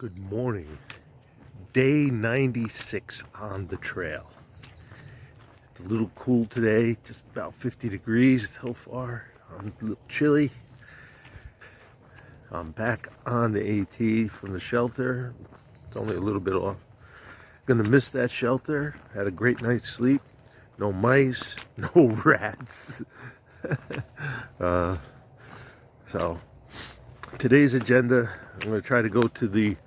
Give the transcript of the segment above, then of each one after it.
Good morning. Day 96 on the trail. It's a little cool today, just about 50 degrees so far. I'm a little chilly. I'm back on the AT from the shelter. It's only a little bit off. Gonna miss that shelter. Had a great night's sleep. No mice, no rats. So today's agenda, I'm gonna try to go to the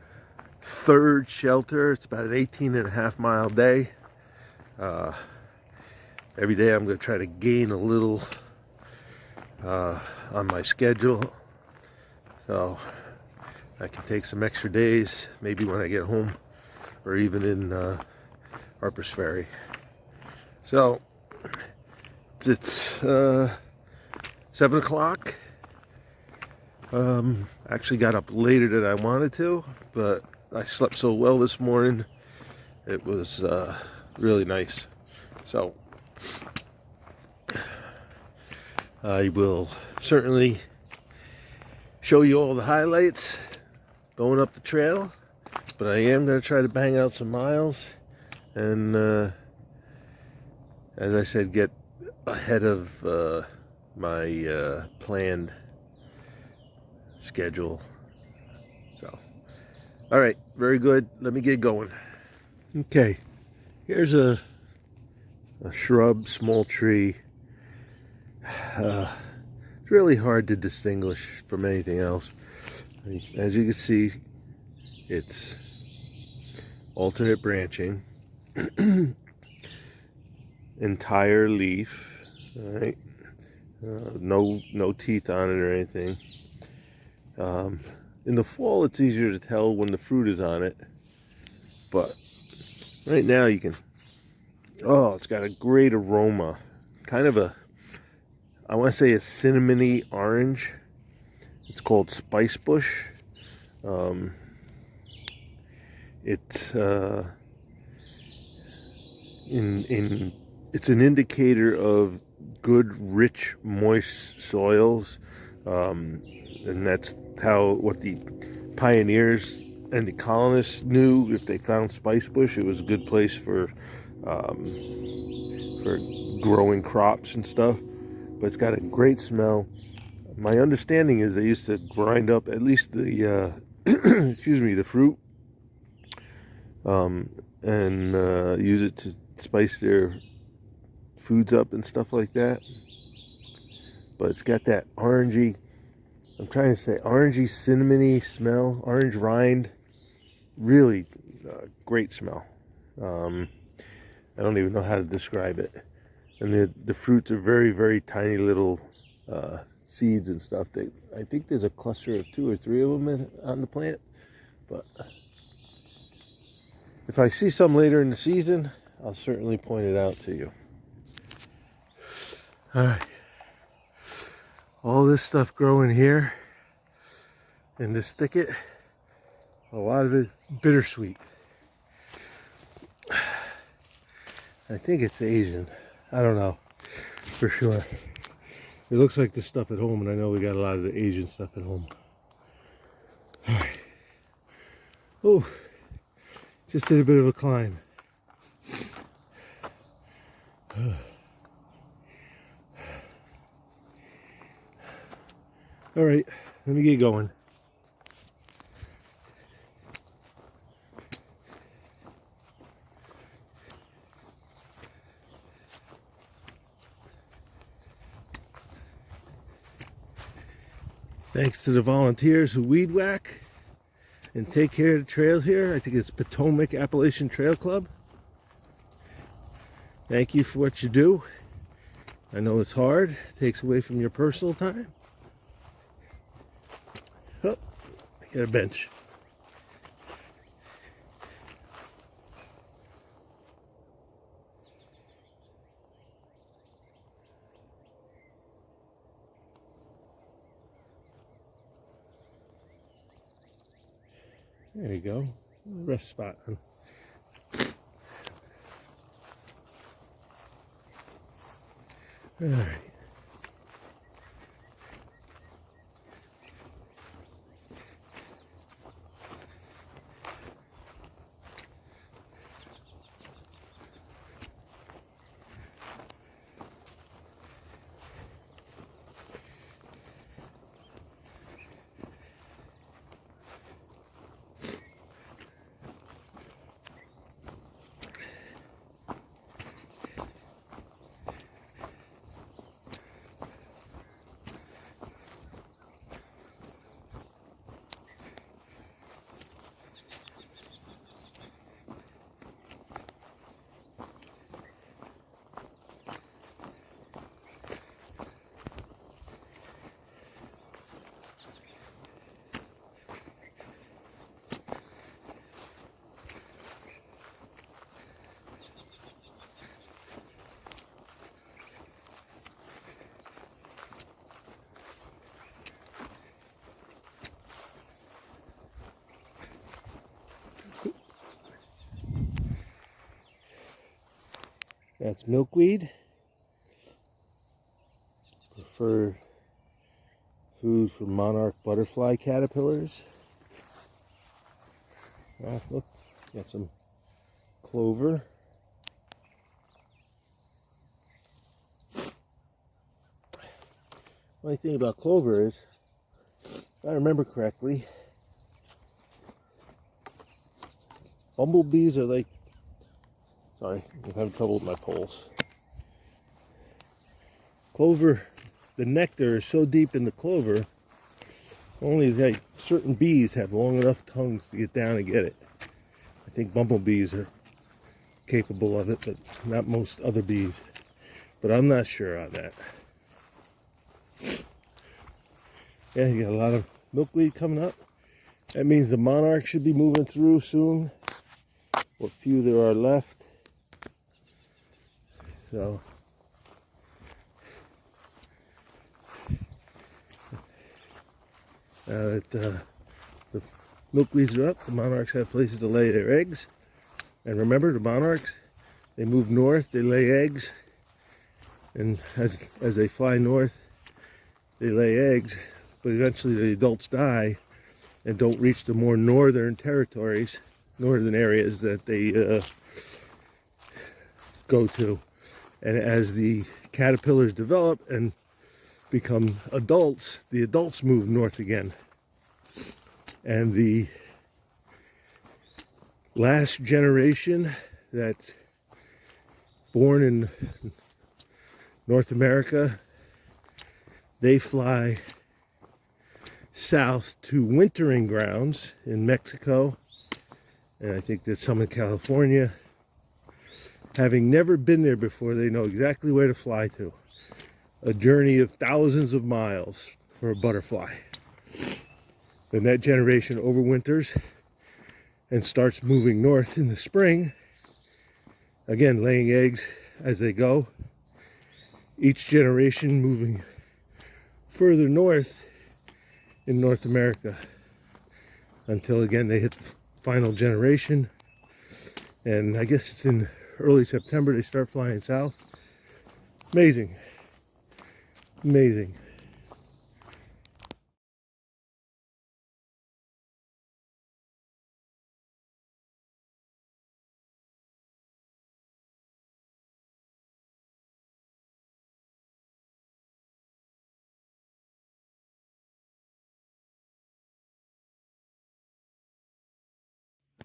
third shelter. It's about an 18.5 mile day. Every day I'm going to try to gain a little on my schedule, so I can take some extra days, maybe when I get home, or even in Harper's Ferry. So it's 7 o'clock. Actually got up later than I wanted to, but I slept so well this morning. It was really nice. So I will certainly show you all the highlights going up the trail, but I am going to try to bang out some miles and as I said, get ahead of my planned schedule. So all right, very good. Let me get going. Okay, here's a shrub, small tree. It's really hard to distinguish from anything else. As you can see, it's alternate branching, entire leaf. All right, no teeth on it or anything. In the fall, it's easier to tell when the fruit is on it, but right now you can, it's got a great aroma. Kind of a, I want to say a cinnamony orange. It's called spice bush. It's it's an indicator of good, rich, moist soils. And that's what the pioneers and the colonists knew. If they found spice bush, it was a good place for growing crops and stuff. But it's got a great smell. My understanding is they used to grind up at least the excuse me, the fruit, and use it to spice their foods up and stuff like that. But it's got that orangey, I'm trying to say orangey, cinnamony smell, orange rind. Really great smell. I don't even know how to describe it. And the fruits are very, very tiny little seeds and stuff. I think there's a cluster of 2 or 3 of them on the plant. But if I see some later in the season, I'll certainly point it out to you. All right. All this stuff growing here in this thicket, a lot of it bittersweet. I think it's Asian. I don't know for sure. It looks like the stuff at home, and I know we got a lot of the Asian stuff at home. All right. Oh, just did a bit of a climb. All right, let me get going. Thanks to the volunteers who weed whack and take care of the trail here. I think it's Potomac Appalachian Trail Club. Thank you for what you do. I know it's hard. It takes away from your personal time. Oh, I got a bench. There you go. Rest spot. All right. That's milkweed. Preferred food for monarch butterfly caterpillars. Look, got some clover. Only thing about clover is, if I remember correctly, bumblebees are like, sorry, I'm having trouble with my poles. Clover, the nectar is so deep in the clover, only like certain bees have long enough tongues to get down and get it. I think bumblebees are capable of it, but not most other bees. But I'm not sure on that. Yeah, you got a lot of milkweed coming up. That means the monarch should be moving through soon. What few there are left. So now that the milkweeds are up, the monarchs have places to lay their eggs. And remember, the monarchs, they move north, they lay eggs. And as they fly north, they lay eggs. But eventually the adults die and don't reach the more northern territories, northern areas that they go to. And as the caterpillars develop and become adults, the adults move north again. And the last generation that's born in North America, they fly south to wintering grounds in Mexico, and I think there's some in California. Having never been there before, they know exactly where to fly to. A journey of thousands of miles for a butterfly. Then that generation overwinters and starts moving north in the spring, again laying eggs as they go. Each generation moving further north in North America until again they hit the final generation, and I guess it's in early September they start flying south. Amazing. Amazing.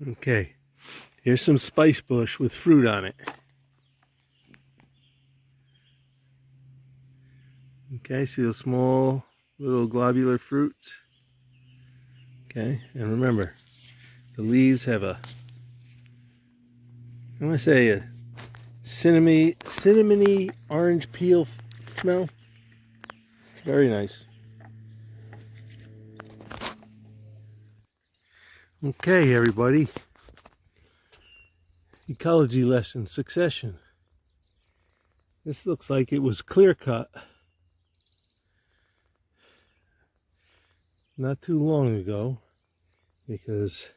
Okay, here's some spice bush with fruit on it. Okay, see those small little globular fruits? Okay, and remember, the leaves have a, I'm going to say a cinnamony orange peel smell. Very nice. Okay, everybody. Ecology lesson, succession. This looks like it was clear cut not too long ago, because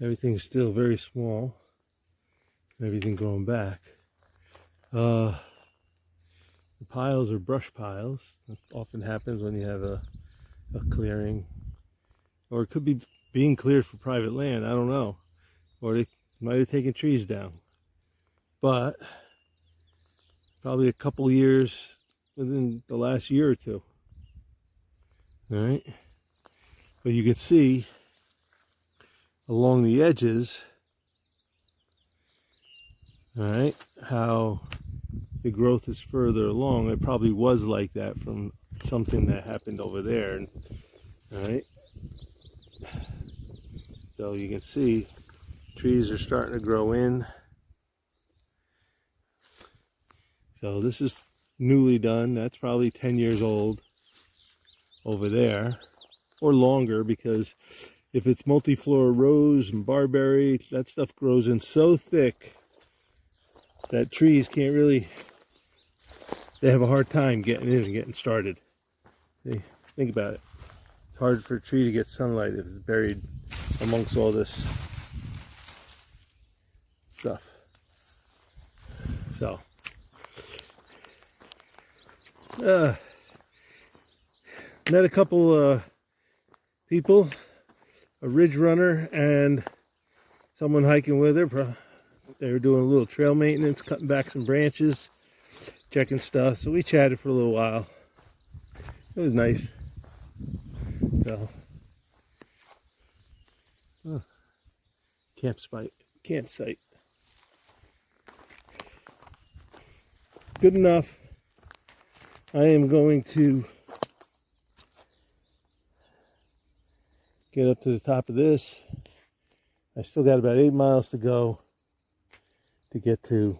everything's still very small. Everything growing back. The piles are brush piles. That often happens when you have a clearing, or it could be being cleared for private land. I don't know, or they might have taken trees down. But probably a couple years within the last year or two. All right, but you can see along the edges, all right, how the growth is further along. It probably was like that from something that happened over there. All right, so you can see trees are starting to grow in. So this is newly done. That's probably 10 years old over there, or longer, because if it's multiflora rose and barberry, that stuff grows in so thick that trees can't really, they have a hard time getting in and getting started. See, think about it. It's hard for a tree to get sunlight if it's buried amongst all this stuff. So, met a couple people, a ridge runner and someone hiking with her. They were doing a little trail maintenance, cutting back some branches, checking stuff. So we chatted for a little while. It was nice. So, campsite. Good enough. I am going to get up to the top of this. I still got about 8 miles to go to get to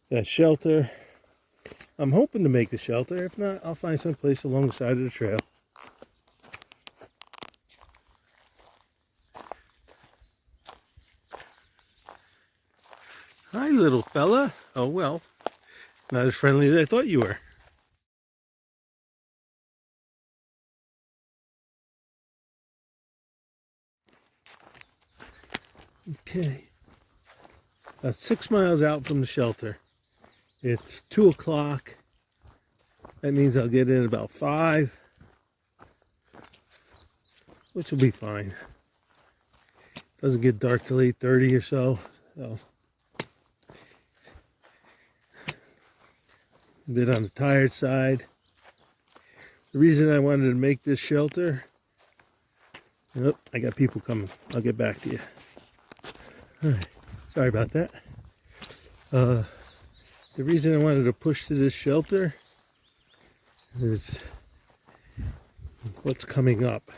that shelter. I'm hoping to make the shelter. If not, I'll find some place along the side of the trail. Hi, little fella. Oh, well, not as friendly as I thought you were. Okay. About 6 miles out from the shelter. It's 2 o'clock. That means I'll get in about 5, which will be fine. Doesn't get dark till 8:30 or so. So a bit on the tired side. The reason I wanted to make this shelter. Oh, I got people coming. I'll get back to you. Right. Sorry about that. The reason I wanted to push to this shelter is what's coming up.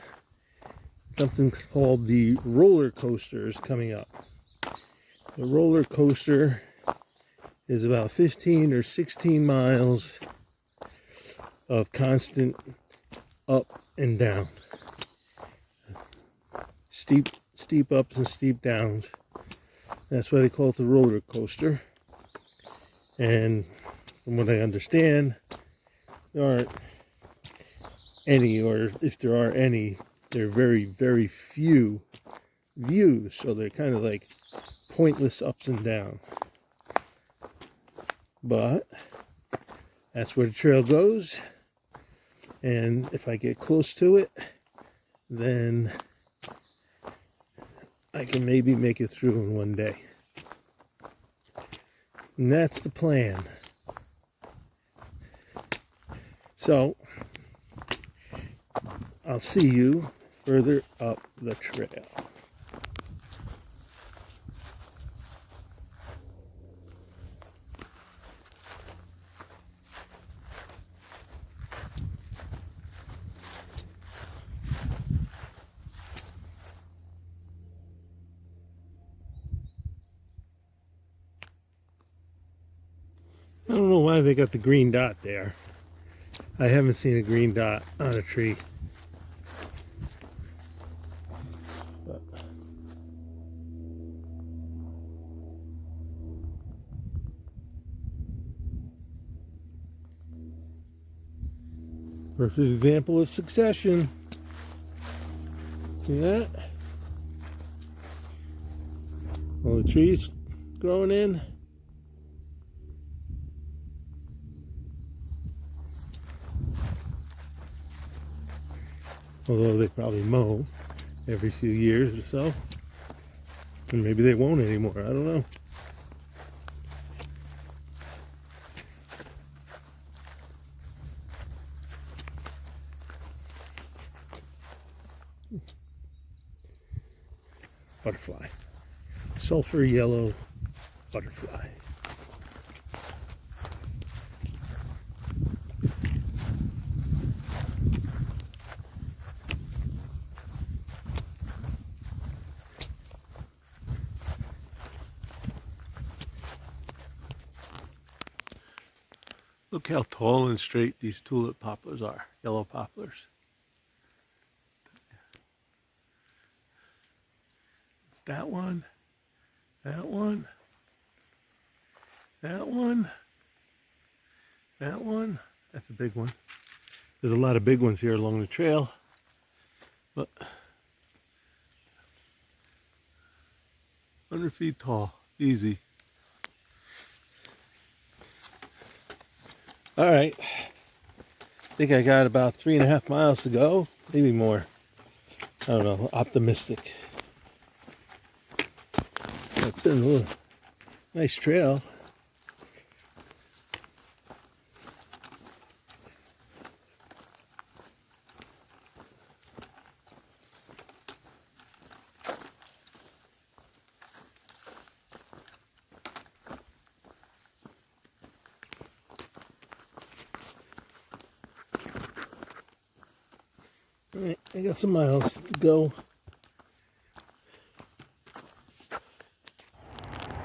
Something called the roller coaster is coming up. The roller coaster is about 15 or 16 miles of constant up and down. Steep ups and steep downs. That's why they call it the roller coaster. And from what I understand, there aren't any, or if there are any, they're very, very few views. So they're kind of like pointless ups and downs. But that's where the trail goes. And if I get close to it, then I can maybe make it through in one day. And that's the plan. So, I'll see you further up the trail. I don't know why they got the green dot there. I haven't seen a green dot on a tree. But perfect example of succession. See that? All the trees growing in. Although they probably mow every few years or so. And maybe they won't anymore. I don't know. Butterfly. Sulfur yellow butterfly. Look how tall and straight these tulip poplars are, yellow poplars. It's that one, that one, that one, that one. That's a big one. There's a lot of big ones here along the trail, but 100 feet tall, easy. All right. I think I got about 3.5 miles to go, maybe more. I don't know, optimistic. It's been a little nice trail. All right, I got some miles to go.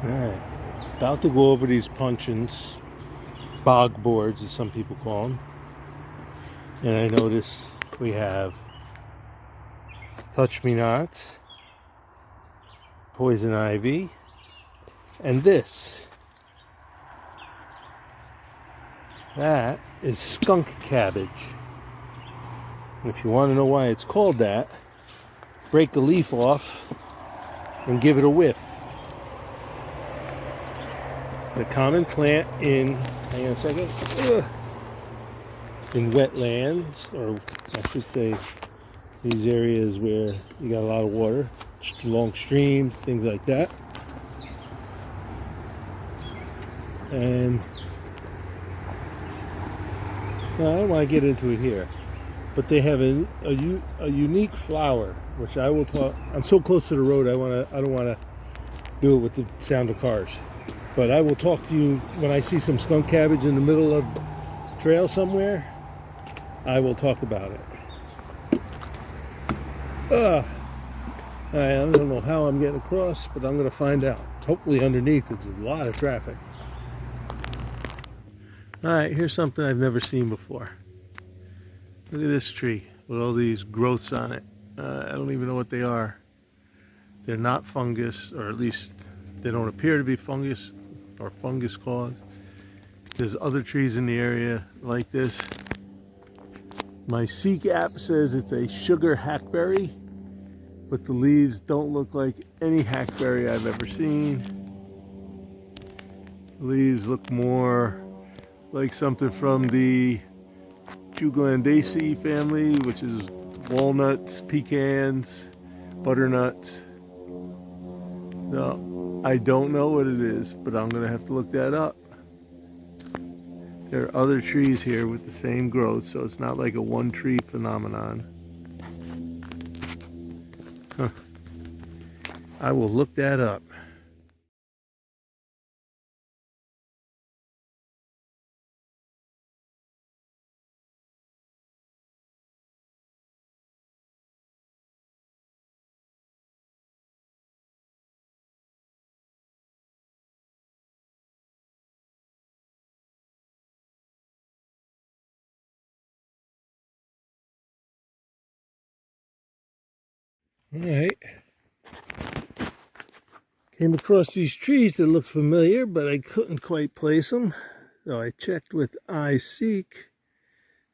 All right, about to go over these puncheons, bog boards as some people call them. And I notice we have touch me not, poison ivy, and this. That is skunk cabbage. And if you want to know why it's called that, break a leaf off and give it a whiff. The common plant in, hang on a second, in wetlands, or I should say these areas where you got a lot of water, long streams, things like that. And well, I don't want to get into it here, but they have a unique flower, which I will talk. I'm so close to the road, I don't want to do it with the sound of cars. But I will talk to you when I see some skunk cabbage in the middle of trail somewhere. I will talk about it. I don't know how I'm getting across, but I'm going to find out. Hopefully underneath it's a lot of traffic. Alright, here's something I've never seen before. Look at this tree with all these growths on it. I don't even know what they are. They're not fungus, or at least they don't appear to be fungus or fungus caused. There's other trees in the area like this. My Seek app says it's a sugar hackberry, but the leaves don't look like any hackberry I've ever seen. The leaves look more like something from the Jugolandaceae family, which is walnuts, pecans, butternuts. No, I don't know what it is, but I'm going to have to look that up. There are other trees here with the same growth, so it's not like a one tree phenomenon. Huh. I will look that up. All right. Came across these trees that looked familiar, but I couldn't quite place them. So I checked with iSeek,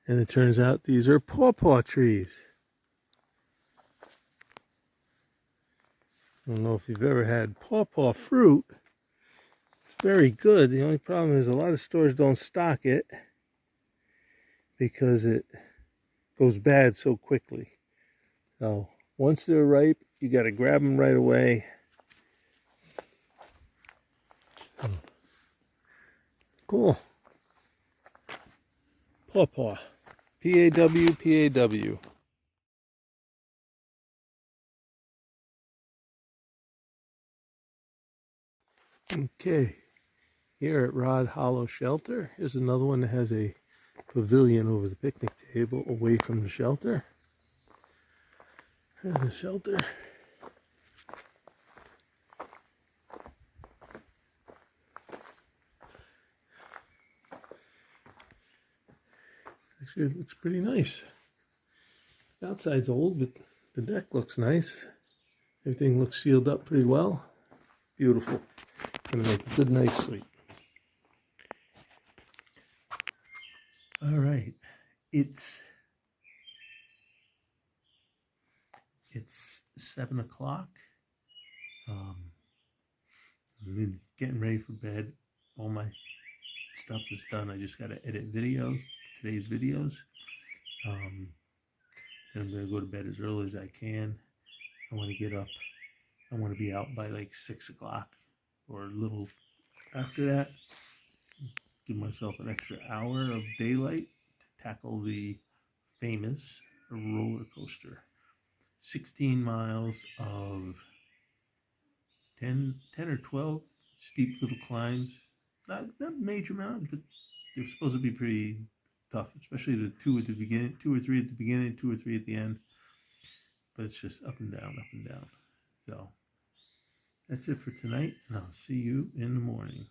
and it turns out these are Paw-Paw trees. I don't know if you've ever had Paw-Paw fruit. It's very good. The only problem is a lot of stores don't stock it because it goes bad so quickly. So once they're ripe, you got to grab them right away. Cool. Paw-Paw. P-A-W, P-A-W. Okay. Here at Rod Hollow Shelter, here's another one that has a pavilion over the picnic table away from the shelter. There's the shelter. Actually, it looks pretty nice. The outside's old, but the deck looks nice. Everything looks sealed up pretty well. Beautiful. Gonna make a good night's sleep. All right, it's 7 o'clock. I've been getting ready for bed. All my stuff is done. I just got to edit videos, today's videos. Then I'm going to go to bed as early as I can. I want to get up. I want to be out by like 6 o'clock or a little after that. Give myself an extra hour of daylight to tackle the famous roller coaster. 16 miles of 10 or 12 steep little climbs. Not major mountains, but they're supposed to be pretty tough, especially the two at the beginning, 2 or 3 at the beginning, 2 or 3 at the end. But it's just up and down, up and down. So that's it for tonight, and I'll see you in the morning.